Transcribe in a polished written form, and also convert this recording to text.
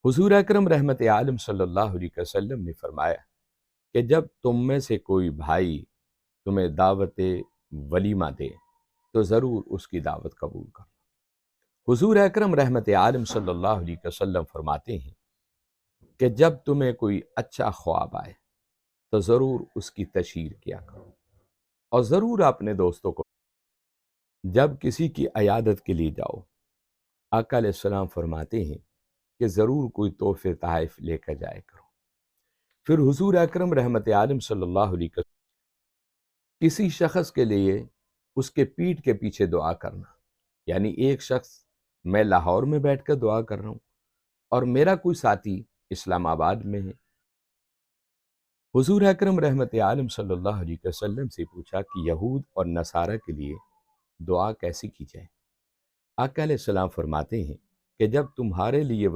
حضور اکرم رحمت عالم صلی اللہ علیہ وسلم نے فرمایا کہ جب تم میں سے کوئی بھائی تمہیں دعوت ولیمہ دے تو ضرور اس کی دعوت قبول کرو۔ حضور اکرم رحمت عالم صلی اللہ علیہ وسلم فرماتے ہیں کہ جب تمہیں کوئی اچھا خواب آئے تو ضرور اس کی تشہیر کیا کرو، اور ضرور اپنے دوستوں کو جب کسی کی عیادت کے لیے جاؤ، آقا علیہ السلام فرماتے ہیں کہ ضرور کوئی تحفے تحائف لے کر جائے کرو۔ پھر حضور اکرم رحمت عالم صلی اللہ علیہ وسلم کسی شخص کے لیے اس کے پیٹھ کے پیچھے دعا کرنا، یعنی ایک شخص میں لاہور میں بیٹھ کر دعا کر رہا ہوں اور میرا کوئی ساتھی اسلام آباد میں ہے، حضور اکرم رحمت عالم صلی اللہ علیہ وسلم سے پوچھا کہ یہود اور نصارہ کے لیے دعا کیسی کی جائے؟ آقا علیہ السلام فرماتے ہیں کہ جب تمہارے لیے